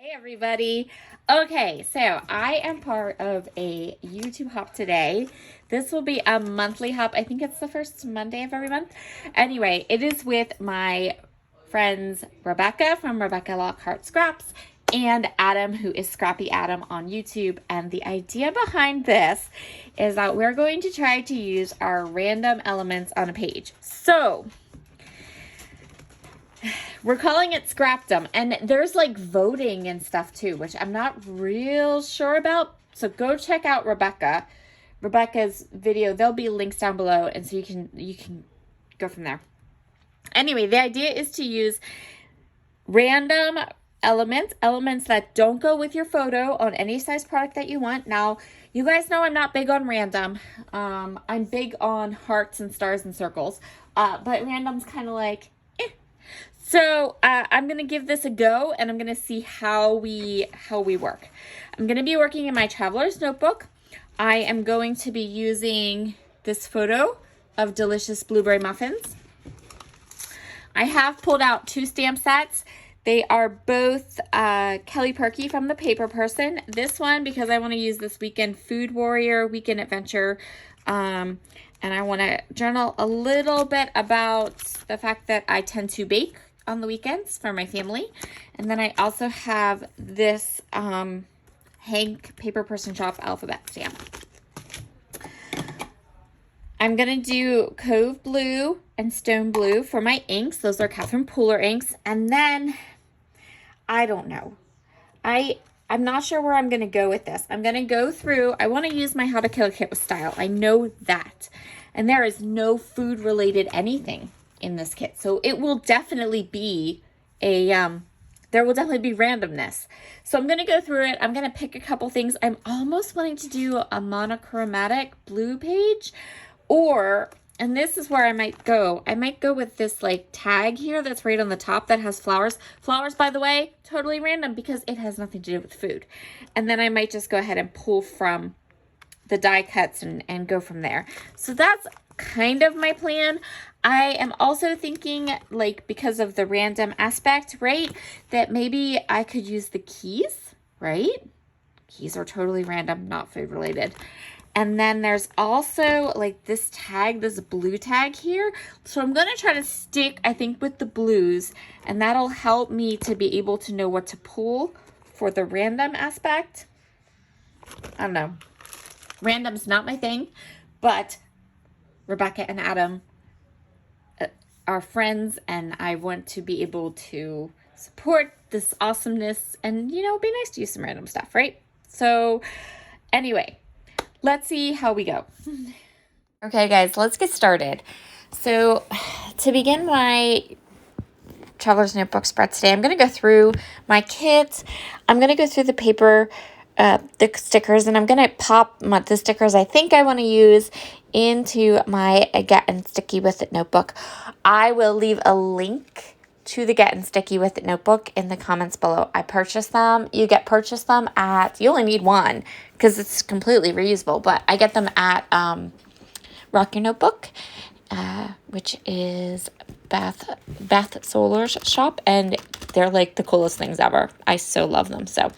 Hey everybody. Okay, so I am part of a YouTube hop today. This will be a monthly hop. I think it's the first Monday of every month. Anyway, it is with my friends Rebecca from Rebecca Lockhart Scraps and Adam, who is Scrappy Adam on YouTube. And the idea behind this is that we're going to try to use our random elements on a page. So we're calling it ScrapDom, and there's like voting and stuff too, which I'm not real sure about. So go check out Rebecca's video. There'll be links down below, and so you can go from there. Anyway, the idea is to use random elements that don't go with your photo on any size product that you want. Now, you guys know I'm not big on random. I'm big on hearts and stars and circles, but random's kind of like, So I'm going to give this a go, and I'm going to see how we work. I'm going to be working in my traveler's notebook. I am going to be using this photo of delicious blueberry muffins. I have pulled out 2 stamp sets. They are both Kelly Perky from The Paper Person. This one, because I want to use this weekend Food Warrior, Weekend Adventure, and I want to journal a little bit about the fact that I tend to bake on the weekends for my family. And then I also have this Hank Paper Person Shop alphabet stamp. I'm going to do Cove Blue and Stone Blue for my inks. Those are Catherine Pooler inks. And then, I don't know. I'm not sure where I'm going to go with this. I'm going to go through, I want to use my How to Kill a Kit with Style. I know that. And there is no food related anything in this kit. So it will definitely be there will definitely be randomness. So I'm going to go through it. I'm going to pick a couple things. I'm almost wanting to do a monochromatic blue page, and this is where I might go with this like tag here that's right on the top that has flowers. Flowers, by the way, totally random because it has nothing to do with food. And then I might just go ahead and pull from the die cuts and go from there. So that's kind of my plan. I am also thinking, like, because of the random aspect, right, that maybe I could use the keys, right? Keys are totally random, not food related. And then there's also like this tag, this blue tag here. So I'm going to try to stick, I think, with the blues, and that'll help me to be able to know what to pull for the random aspect. I don't know. Random's not my thing, but Rebecca and Adam are friends, and I want to be able to support this awesomeness and, you know, be nice to use some random stuff, right? So anyway, let's see how we go. Okay, guys, let's get started. So to begin my Traveler's Notebook spread today, I'm going to go through my kit. I'm going to go through the paper, the stickers, and I'm going to pop the stickers I think I want to use into my Get and Sticky With It notebook. I will leave a link to the Get and Sticky With It notebook in the comments below. I purchased them. You purchase them at, you only need one because it's completely reusable, but I get them at Rock Your Notebook, which is Bath Solar's shop, and they're like the coolest things ever. I so love them. So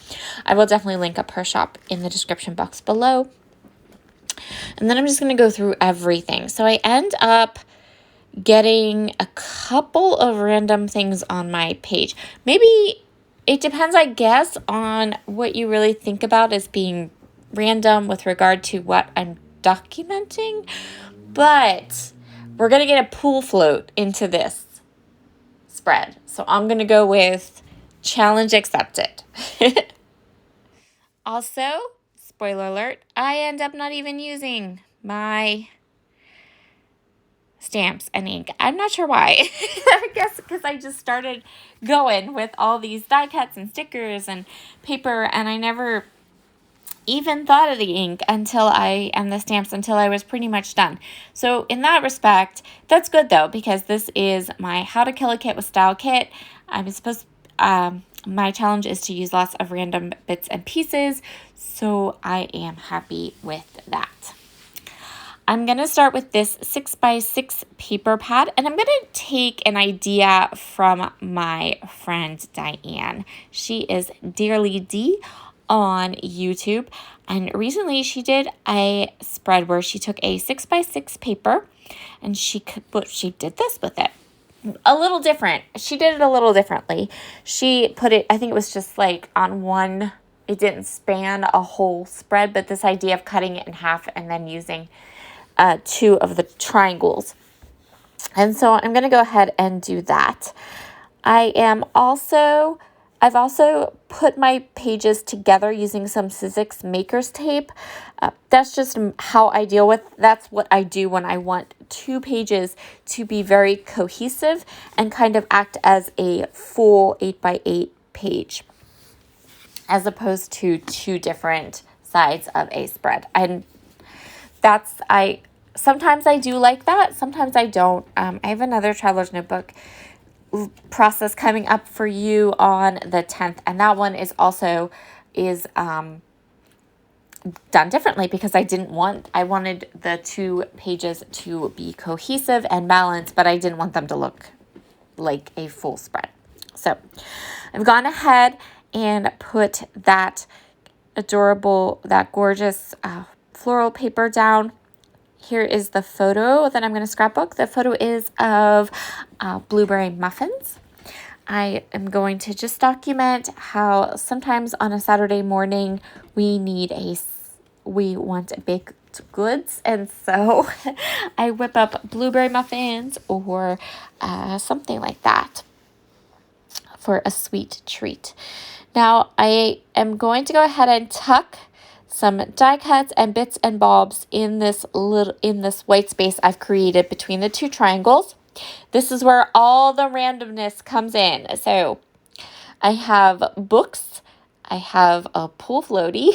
I will definitely link up her shop in the description box below. And then I'm just going to go through everything. So I end up getting a couple of random things on my page. Maybe it depends, I guess, on what you really think about as being random with regard to what I'm documenting. But we're going to get a pool float into this spread. So I'm going to go with challenge accepted. Also, spoiler alert, I end up not even using my stamps and ink. I'm not sure why. I guess because I just started going with all these die cuts and stickers and paper, and I never even thought of the ink and the stamps until I was pretty much done. So in that respect, that's good though, because this is my How to Kill a Kit with Style kit. My challenge is to use lots of random bits and pieces, so I am happy with that. I'm going to start with this 6x6 paper pad, and I'm going to take an idea from my friend Diane. She is Dearly D on YouTube, and recently she did a spread where she took a 6x6 paper and she did this with it. A little different. She did it a little differently. She put it, I think it was just like on one, it didn't span a whole spread, but this idea of cutting it in half and then using two of the triangles. And so I'm going to go ahead and do that. I've also put my pages together using some Sizzix Maker's tape. That's just how I deal with, that's what I do when I want two pages to be very cohesive and kind of act as a full 8x8 page, as opposed to two different sides of a spread. And sometimes I do like that, sometimes I don't. I have another Traveler's Notebook process coming up for you on the 10th, and that one is done differently because I wanted the two pages to be cohesive and balanced, but I didn't want them to look like a full spread. So I've gone ahead and put that gorgeous floral paper down. Here is the photo that I'm going to scrapbook. The photo is of blueberry muffins. I am going to just document how sometimes on a Saturday morning we want baked goods, and so I whip up blueberry muffins or something like that for a sweet treat. Now I am going to go ahead and tuck some die cuts and bits and bobs in this white space I've created between the two triangles. This is where all the randomness comes in. So I have books, I have a pool floaty,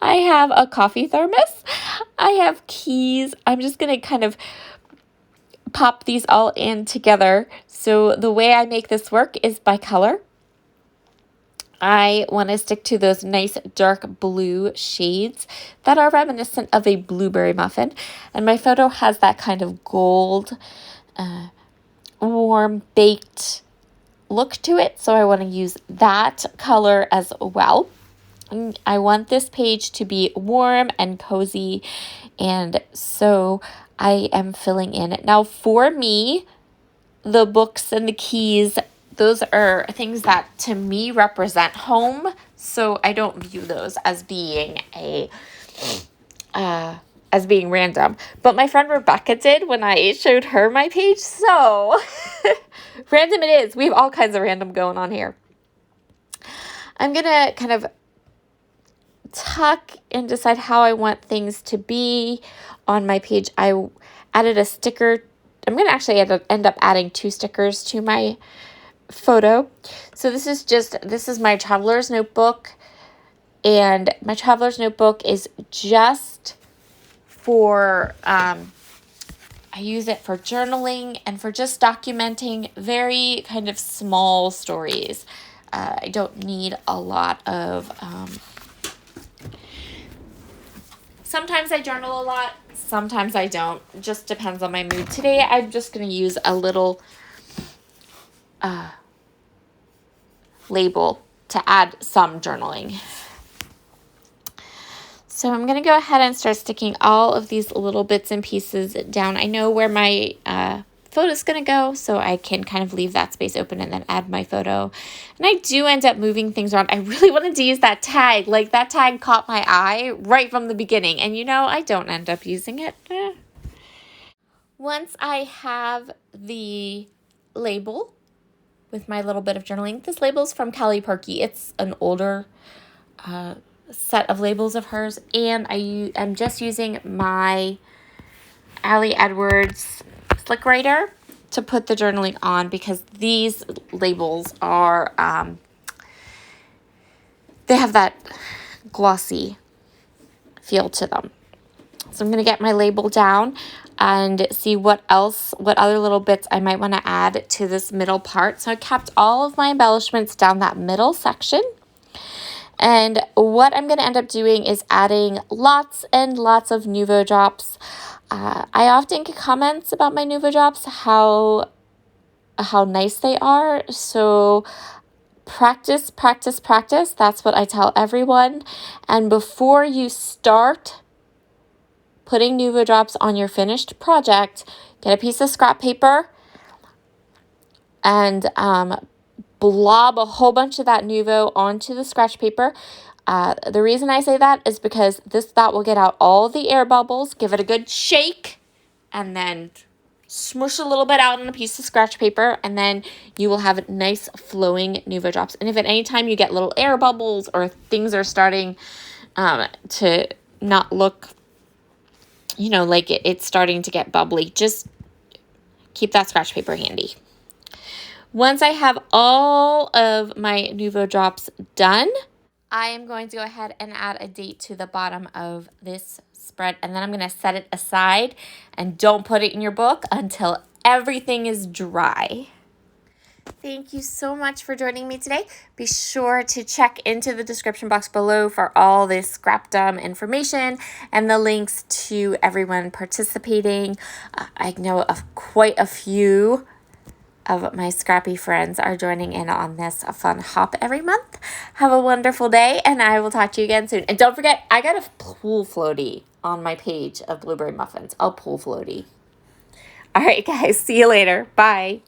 I have a coffee thermos, I have keys. I'm just going to kind of pop these all in together. So the way I make this work is by color. I want to stick to those nice dark blue shades that are reminiscent of a blueberry muffin. And my photo has that kind of gold, warm, baked look to it. So I want to use that color as well. And I want this page to be warm and cozy. And so I am filling in. Now for me, the books and the keys, those are things that to me represent home, so I don't view those as being random. But my friend Rebecca did when I showed her my page, so random it is. We have all kinds of random going on here. I'm gonna kind of tuck and decide how I want things to be on my page. I added a sticker. I'm gonna actually end up adding 2 stickers to my photo. So this is my Traveler's Notebook, and my Traveler's Notebook is just for I use it for journaling and for just documenting very kind of small stories. I don't need a lot of sometimes I journal a lot, sometimes I don't. It just depends on my mood. Today I'm just going to use a little label to add some journaling. So I'm going to go ahead and start sticking all of these little bits and pieces down. I know where my photo is going to go, so I can kind of leave that space open and then add my photo. And I do end up moving things around. I really wanted to use that tag. Like, that tag caught my eye right from the beginning. And I don't end up using it. Once I have the label with my little bit of journaling. This label is from Callie Perky. It's an older set of labels of hers, and I'm just using my Allie Edwards Slick Writer to put the journaling on, because these labels are, they have that glossy feel to them. So I'm going to get my label down and see what other little bits I might want to add to this middle part. So I kept all of my embellishments down that middle section. And what I'm going to end up doing is adding lots and lots of Nuvo drops. I often get comments about my Nuvo drops, how nice they are. So practice, practice, practice. That's what I tell everyone. And before you start putting Nuvo drops on your finished project, get a piece of scrap paper and blob a whole bunch of that Nuvo onto the scratch paper. The reason I say that is because that will get out all the air bubbles. Give it a good shake and then smush a little bit out on a piece of scratch paper, and then you will have nice flowing Nuvo drops. And if at any time you get little air bubbles or things are starting to not look, like it's starting to get bubbly, just keep that scratch paper handy. Once I have all of my Nuvo drops done, I am going to go ahead and add a date to the bottom of this spread, and then I'm going to set it aside, and don't put it in your book until everything is dry. Thank you so much for joining me today. Be sure to check into the description box below for all this ScrapDom information and the links to everyone participating. I know of quite a few of my scrappy friends are joining in on this fun hop every month. Have a wonderful day, and I will talk to you again soon. And don't forget, I got a pool floaty on my page of blueberry muffins. I'll pool floaty. All right, guys, see you later. Bye.